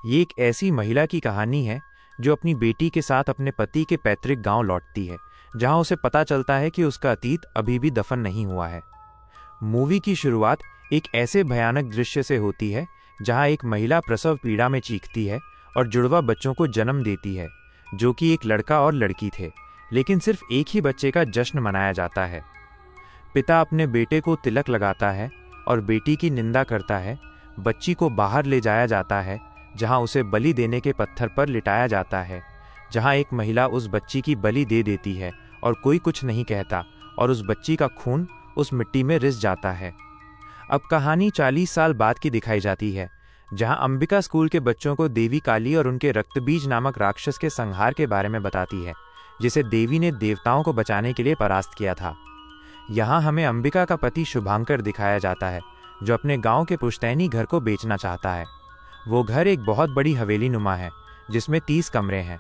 ये एक ऐसी महिला की कहानी है जो अपनी बेटी के साथ अपने पति के पैतृक गांव लौटती है, जहां उसे पता चलता है कि उसका अतीत अभी भी दफन नहीं हुआ है। मूवी की शुरुआत एक ऐसे भयानक दृश्य से होती है जहां एक महिला प्रसव पीड़ा में चीखती है और जुड़वा बच्चों को जन्म देती है, जो कि एक लड़का और लड़की थे, लेकिन सिर्फ एक ही बच्चे का जश्न मनाया जाता है। पिता अपने बेटे को तिलक लगाता है और बेटी की निंदा करता है। बच्ची को बाहर ले जाया जाता है, जहां उसे बलि देने के पत्थर पर लिटाया जाता है, जहां एक महिला उस बच्ची की बलि दे देती है और कोई कुछ नहीं कहता और उस बच्ची का खून उस मिट्टी में रिस जाता है। अब कहानी 40 साल बाद की दिखाई जाती है, जहां अंबिका स्कूल के बच्चों को देवी काली और उनके रक्तबीज नामक राक्षस के संहार के बारे में बताती है, जिसे देवी ने देवताओं को बचाने के लिए परास्त किया था। यहाँ हमें अंबिका का पति शुभांकर दिखाया जाता है, जो अपने गांव के पुश्तैनी घर को बेचना चाहता है। वो घर एक बहुत बड़ी हवेली नुमा है, जिसमें 30 कमरे हैं।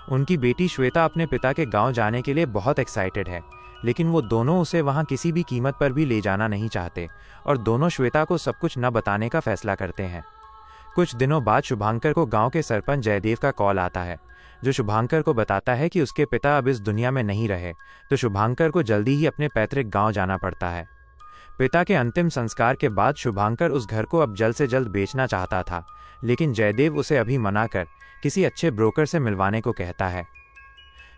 उनकी बेटी श्वेता अपने पिता के गांव जाने के लिए बहुत एक्साइटेड है, लेकिन वो दोनों उसे वहां किसी भी कीमत पर भी ले जाना नहीं चाहते और दोनों श्वेता को सब कुछ न बताने का फैसला करते हैं। कुछ दिनों बाद शुभांकर को गांव के सरपंच जयदेव का कॉल आता है, जो शुभांकर को बताता है कि उसके पिता अब इस दुनिया में नहीं रहे, तो शुभांकर को जल्दी ही अपने पैतृक गांव जाना पड़ता है। पिता के अंतिम संस्कार के बाद शुभांकर उस घर को अब जल्द से जल्द बेचना चाहता था, लेकिन जयदेव उसे अभी मना कर किसी अच्छे ब्रोकर से मिलवाने को कहता है।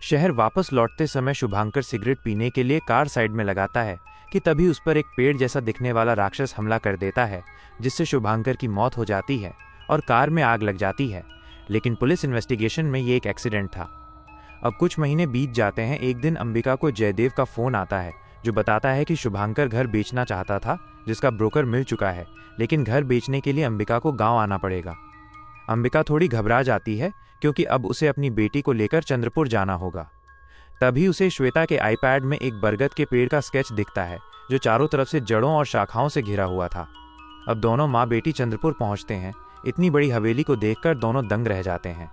शहर वापस लौटते समय शुभांकर सिगरेट पीने के लिए कार साइड में लगाता है कि तभी उस पर एक पेड़ जैसा दिखने वाला राक्षस हमला कर देता है, जिससे शुभांकर की मौत हो जाती है और कार में आग लग जाती है। लेकिन पुलिस इन्वेस्टिगेशन में ये एक एक्सीडेंट था। अब कुछ महीने बीत जाते हैं। एक दिन अंबिका को जयदेव का फोन आता है, जो बताता है कि शुभांकर घर बेचना चाहता था, जिसका ब्रोकर मिल चुका है, लेकिन घर बेचने के लिए अंबिका को गांव आना पड़ेगा। अंबिका थोड़ी घबरा जाती है, क्योंकि अब उसे अपनी बेटी को लेकर चंद्रपुर जाना होगा। तभी उसे श्वेता के आईपैड में एक बरगद के पेड़ का स्केच दिखता है, जो चारों तरफ से जड़ों और शाखाओं से घिरा हुआ था। अब दोनों माँ बेटी चंद्रपुर पहुंचते हैं। इतनी बड़ी हवेली को देखकर दोनों दंग रह जाते हैं।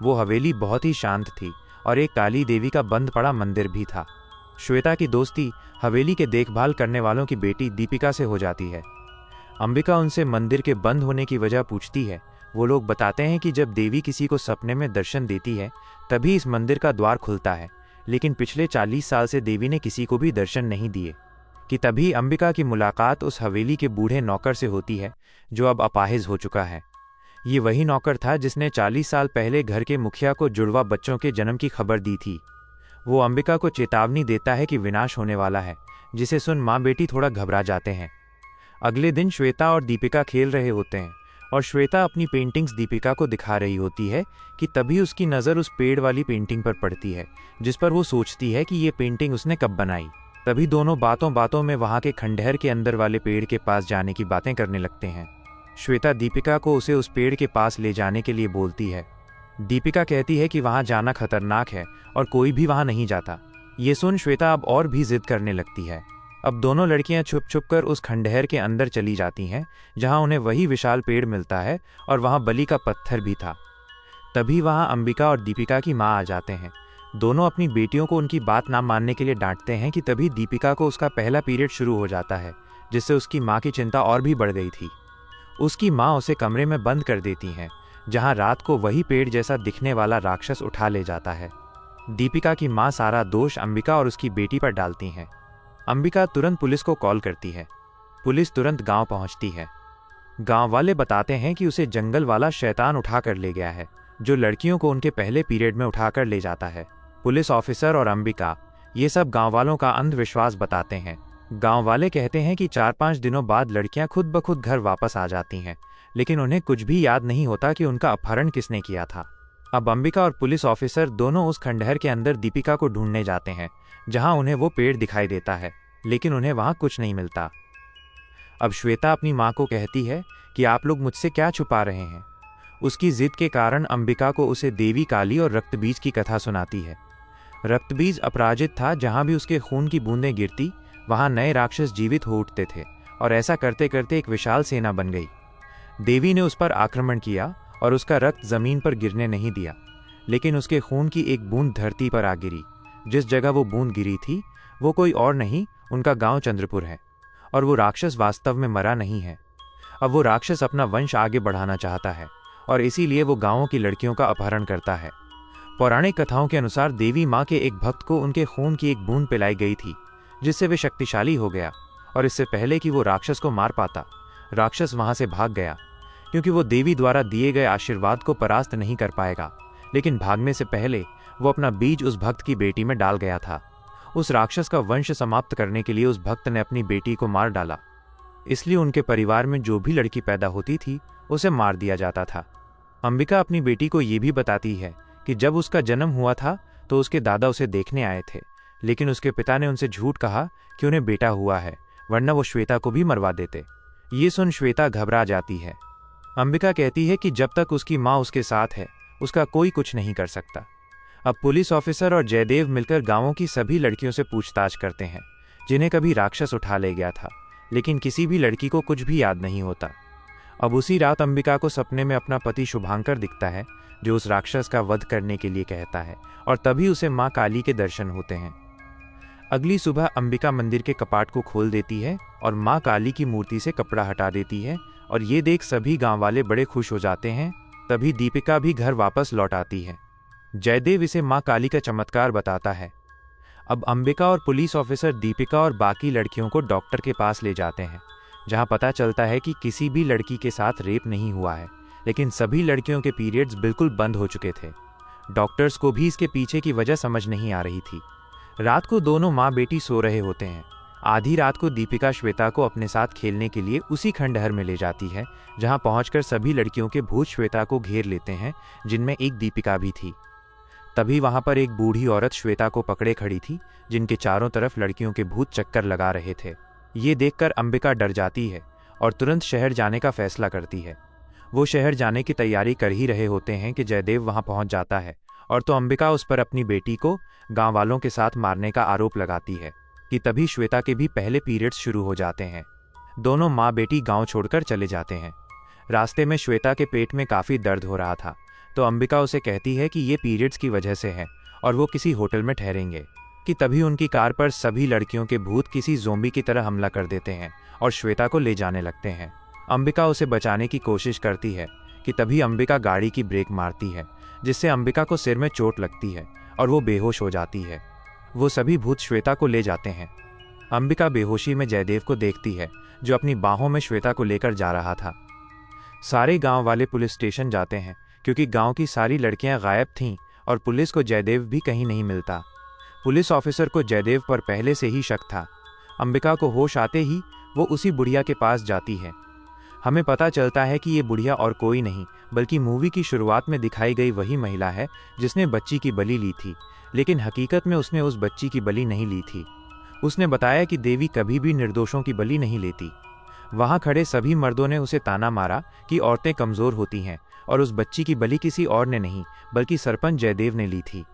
वो हवेली बहुत ही शांत थी और एक काली देवी का बंद पड़ा मंदिर भी था। श्वेता की दोस्ती हवेली के देखभाल करने वालों की बेटी दीपिका से हो जाती है। अंबिका उनसे मंदिर के बंद होने की वजह पूछती है। वो लोग बताते हैं कि जब देवी किसी को सपने में दर्शन देती है, तभी इस मंदिर का द्वार खुलता है, लेकिन पिछले 40 साल से देवी ने किसी को भी दर्शन नहीं दिए। कि तभी अंबिका की मुलाकात उस हवेली के बूढ़े नौकर से होती है, जो अब अपाहिज हो चुका है। ये वही नौकर था जिसने 40 साल पहले घर के मुखिया को जुड़वा बच्चों के जन्म की खबर दी थी। वो अंबिका को चेतावनी देता है कि विनाश होने वाला है, जिसे सुन माँ बेटी थोड़ा घबरा जाते हैं। अगले दिन श्वेता और दीपिका खेल रहे होते हैं और श्वेता अपनी पेंटिंग्स दीपिका को दिखा रही होती है कि तभी उसकी नज़र उस पेड़ वाली पेंटिंग पर पड़ती है, जिस पर वो सोचती है कि ये पेंटिंग उसने कब बनाई। तभी दोनों बातों बातों में वहाँ के खंडहर के अंदर वाले पेड़ के पास जाने की बातें करने लगते हैं। श्वेता दीपिका को उसे उस पेड़ के पास ले जाने के लिए बोलती है। दीपिका कहती है कि वहाँ जाना खतरनाक है और कोई भी वहाँ नहीं जाता। ये सुन श्वेता अब और भी जिद करने लगती है। अब दोनों लड़कियां छुप छुप कर उस खंडहर के अंदर चली जाती हैं, जहां उन्हें वही विशाल पेड़ मिलता है और वहां बलि का पत्थर भी था। तभी वहां अंबिका और दीपिका की मां आ जाते हैं। दोनों अपनी बेटियों को उनकी बात ना मानने के लिए डांटते हैं कि तभी दीपिका को उसका पहला पीरियड शुरू हो जाता है, जिससे उसकी माँ की चिंता और भी बढ़ गई थी। उसकी माँ उसे कमरे में बंद कर देती हैं, जहाँ रात को वही पेड़ जैसा दिखने वाला राक्षस उठा ले जाता है। दीपिका की माँ सारा दोष अंबिका और उसकी बेटी पर डालती हैं। अंबिका तुरंत पुलिस को कॉल करती है। पुलिस तुरंत गांव पहुंचती है। गांव वाले बताते हैं कि उसे जंगल वाला शैतान उठाकर ले गया है, जो लड़कियों को उनके पहले पीरियड में उठाकर ले जाता है। पुलिस ऑफिसर और अंबिका ये सब गांव वालों का अंधविश्वास बताते हैं। गांव वाले कहते हैं कि 4-5 दिनों बाद लड़कियां खुद ब खुद घर वापस आ जाती हैं, लेकिन उन्हें कुछ भी याद नहीं होता कि उनका अपहरण किसने किया था। अब अंबिका और पुलिस ऑफिसर दोनों उस खंडहर के अंदर दीपिका को ढूंढने जाते हैं, जहां उन्हें वो पेड़ दिखाई देता है, लेकिन उन्हें वहां कुछ नहीं मिलता। अब श्वेता अपनी माँ को कहती है कि आप लोग मुझसे क्या छुपा रहे हैं। उसकी जिद के कारण अंबिका को उसे देवी काली और रक्तबीज की कथा सुनाती है। रक्तबीज अपराजित था, जहां भी उसके खून की बूंदें गिरती वहां नए राक्षस जीवित हो उठते थे, और ऐसा करते करते एक विशाल सेना बन गई। देवी ने उस पर आक्रमण किया और उसका रक्त जमीन पर गिरने नहीं दिया, लेकिन उसके खून की एक बूंद धरती पर आ गिरी। जिस जगह वो बूंद गिरी थी वो कोई और नहीं, उनका गांव चंद्रपुर है, और वो राक्षस वास्तव में मरा नहीं है। अब वो राक्षस अपना वंश आगे बढ़ाना चाहता है और इसीलिए वो गांवों की लड़कियों का अपहरण करता है। पौराणिक कथाओं के अनुसार देवी माँ के एक भक्त को उनके खून की एक बूंद पिलाई गई थी, जिससे वे शक्तिशाली हो गया, और इससे पहले कि वो राक्षस को मार पाता, राक्षस वहां से भाग गया, क्योंकि वो देवी द्वारा दिए गए आशीर्वाद को परास्त नहीं कर पाएगा। लेकिन भागने से पहले वो अपना बीज उस भक्त की बेटी में डाल गया था। उस राक्षस का वंश समाप्त करने के लिए उस भक्त ने अपनी बेटी को मार डाला, इसलिए उनके परिवार में जो भी लड़की पैदा होती थी उसे मार दिया जाता था। अंबिका अपनी बेटी को ये भी बताती है कि जब उसका जन्म हुआ था तो उसके दादा उसे देखने आए थे, लेकिन उसके पिता ने उनसे झूठ कहा कि उन्हें बेटा हुआ है, वरना वो श्वेता को भी मरवा देते। ये सुन श्वेता घबरा जाती है। अंबिका कहती है कि जब तक उसकी माँ उसके साथ है उसका कोई कुछ नहीं कर सकता। अब पुलिस ऑफिसर और जयदेव मिलकर गांवों की सभी लड़कियों से पूछताछ करते हैं जिन्हें कभी राक्षस उठा ले गया था, लेकिन किसी भी लड़की को कुछ भी याद नहीं होता। अब उसी रात अंबिका को सपने में अपना पति शुभांकर दिखता है, जो उस राक्षस का वध करने के लिए कहता है, और तभी उसे माँ काली के दर्शन होते हैं। अगली सुबह अंबिका मंदिर के कपाट को खोल देती है और माँ काली की मूर्ति से कपड़ा हटा देती है, और ये देख सभी गांव वाले बड़े खुश हो जाते हैं। तभी दीपिका भी घर वापस लौट आती है। जयदेव इसे माँ काली का चमत्कार बताता है। अब अंबिका और पुलिस ऑफिसर दीपिका और बाकी लड़कियों को डॉक्टर के पास ले जाते हैं, जहां पता चलता है कि किसी भी लड़की के साथ रेप नहीं हुआ है, लेकिन सभी लड़कियों के पीरियड्स बिल्कुल बंद हो चुके थे। डॉक्टर्स को भी इसके पीछे की वजह समझ नहीं आ रही थी। रात को दोनों माँ बेटी सो रहे होते हैं। आधी रात को दीपिका श्वेता को अपने साथ खेलने के लिए उसी खंडहर में ले जाती है, जहां पहुंचकर सभी लड़कियों के भूत श्वेता को घेर लेते हैं, जिनमें एक दीपिका भी थी। तभी वहां पर एक बूढ़ी औरत श्वेता को पकड़े खड़ी थी, जिनके चारों तरफ लड़कियों के भूत चक्कर लगा रहे थे। ये देखकर अंबिका डर जाती है और तुरंत शहर जाने का फैसला करती है। वो शहर जाने की तैयारी कर ही रहे होते हैं कि जयदेव वहां पहुंच जाता है, और तो अंबिका उस पर अपनी बेटी को गांव वालों के साथ मारने का आरोप लगाती है कि तभी श्वेता के भी पहले पीरियड्स शुरू हो जाते हैं। दोनों माँ बेटी गांव छोड़कर चले जाते हैं। रास्ते में श्वेता के पेट में काफ़ी दर्द हो रहा था, तो अंबिका उसे कहती है कि ये पीरियड्स की वजह से है और वो किसी होटल में ठहरेंगे। कि तभी उनकी कार पर सभी लड़कियों के भूत किसी ज़ोंबी की तरह हमला कर देते हैं और श्वेता को ले जाने लगते हैं। अंबिका उसे बचाने की कोशिश करती है कि तभी अंबिका गाड़ी की ब्रेक मारती है, जिससे अंबिका को सिर में चोट लगती है और वो बेहोश हो जाती है। वो सभी भूत श्वेता को ले जाते हैं। अंबिका बेहोशी में जयदेव को देखती है, जो अपनी बाहों में श्वेता को लेकर जा रहा था। सारे गांव वाले पुलिस स्टेशन जाते हैं, क्योंकि गांव की सारी लड़कियां गायब थीं और पुलिस को जयदेव भी कहीं नहीं मिलता। पुलिस ऑफिसर को जयदेव पर पहले से ही शक था। अंबिका को होश आते ही वो उसी बुढ़िया के पास जाती है। हमें पता चलता है कि ये बुढ़िया और कोई नहीं बल्कि मूवी की शुरुआत में दिखाई गई वही महिला है जिसने बच्ची की बलि ली थी, लेकिन हकीकत में उसने उस बच्ची की बलि नहीं ली थी। उसने बताया कि देवी कभी भी निर्दोषों की बलि नहीं लेती। वहाँ खड़े सभी मर्दों ने उसे ताना मारा कि औरतें कमज़ोर होती हैं और उस बच्ची की बलि किसी और ने नहीं बल्कि सरपंच जयदेव ने ली थी।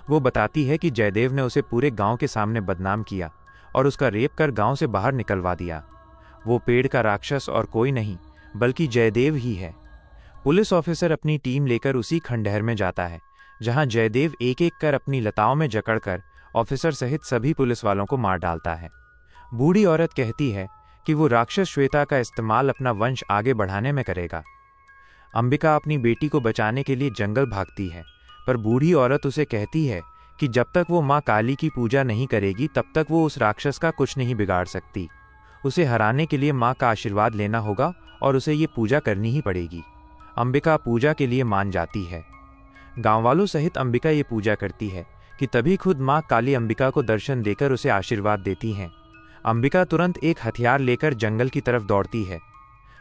वो बताती है कि जयदेव ने उसे पूरे गांव के सामने बदनाम किया और उसका रेप कर गांव से बाहर निकलवा दिया। वो पेड़ का राक्षस और कोई नहीं बल्कि जयदेव ही है। पुलिस ऑफिसर अपनी टीम लेकर उसी खंडहर में जाता है, जहां जयदेव एक एक कर अपनी लताओं में जकड़कर ऑफिसर सहित सभी पुलिस वालों को मार डालता है। बूढ़ी औरत कहती है कि वो राक्षस श्वेता का इस्तेमाल अपना वंश आगे बढ़ाने में करेगा। अंबिका अपनी बेटी को बचाने के लिए जंगल भागती है, पर बूढ़ी औरत उसे कहती है कि जब तक वो माँ काली की पूजा नहीं करेगी तब तक वो उस राक्षस का कुछ नहीं बिगाड़ सकती। उसे हराने के लिए माँ का आशीर्वाद लेना होगा और उसे ये पूजा करनी ही पड़ेगी। अंबिका पूजा के लिए मान जाती है। गाँव वालों सहित अंबिका ये पूजा करती है कि तभी खुद माँ काली अंबिका को दर्शन देकर उसे आशीर्वाद देती हैं। अंबिका तुरंत एक हथियार लेकर जंगल की तरफ दौड़ती है।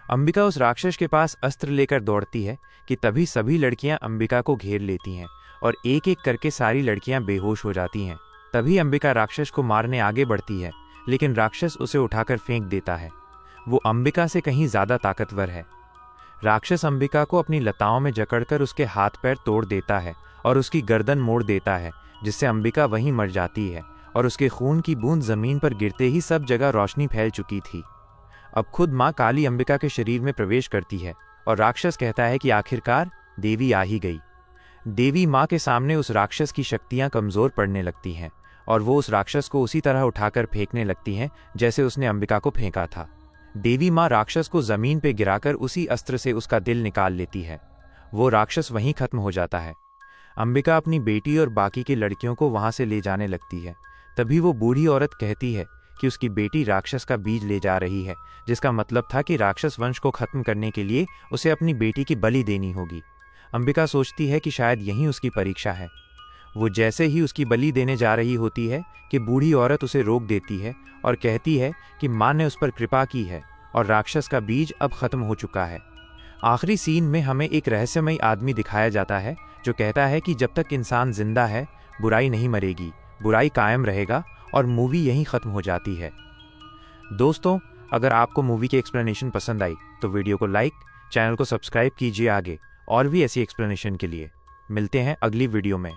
अंबिका उस राक्षस के पास अस्त्र लेकर दौड़ती है कि तभी सभी लड़कियां अंबिका को घेर लेती हैं और एक एक करके सारी लड़कियां बेहोश हो जाती हैं। तभी अंबिका राक्षस को मारने आगे बढ़ती है, लेकिन राक्षस उसे उठाकर फेंक देता है। वो अंबिका से कहीं ज़्यादा ताकतवर है। राक्षस अंबिका को अपनी लताओं में जकड़कर उसके हाथ पैर तोड़ देता है और उसकी गर्दन मोड़ देता है, जिससे अंबिका वहीं मर जाती है और उसके खून की बूंद ज़मीन पर गिरते ही सब जगह रोशनी फैल चुकी थी। अब खुद माँ काली अंबिका के शरीर में प्रवेश करती है और राक्षस कहता है कि आखिरकार देवी आ ही गई। देवी माँ के सामने उस राक्षस की शक्तियाँ कमज़ोर पड़ने लगती हैं और वो उस राक्षस को उसी तरह उठाकर फेंकने लगती हैं जैसे उसने अंबिका को फेंका था। देवी माँ राक्षस को ज़मीन पर गिराकर उसी अस्त्र से उसका दिल निकाल लेती है वो राक्षस वहीं खत्म हो जाता है। अंबिका अपनी बेटी और बाकी की लड़कियों को वहां से ले जाने लगती है। तभी वो बूढ़ी औरत कहती है कि उसकी बेटी राक्षस का बीज ले जा रही है, जिसका मतलब था कि राक्षस वंश को खत्म करने के लिए उसे अपनी बेटी की बलि देनी होगी। अंबिका सोचती है कि शायद यही उसकी परीक्षा है। वो जैसे ही उसकी बलि देने जा रही होती है कि बूढ़ी औरत उसे रोक देती है और कहती है कि माँ ने उस पर कृपा की है और राक्षस का बीज अब खत्म हो चुका है। आखिरी सीन में हमें एक रहस्यमयी आदमी दिखाया जाता है जो कहता है कि जब तक इंसान जिंदा है बुराई नहीं मरेगी, बुराई कायम रहेगा, और मूवी यहीं ख़त्म हो जाती है। दोस्तों, अगर आपको मूवी की एक्सप्लेनेशन पसंद आई तो वीडियो को लाइक, चैनल को सब्सक्राइब कीजिए आगे और भी ऐसी एक्सप्लेनेशन के लिए। मिलते हैं अगली वीडियो में।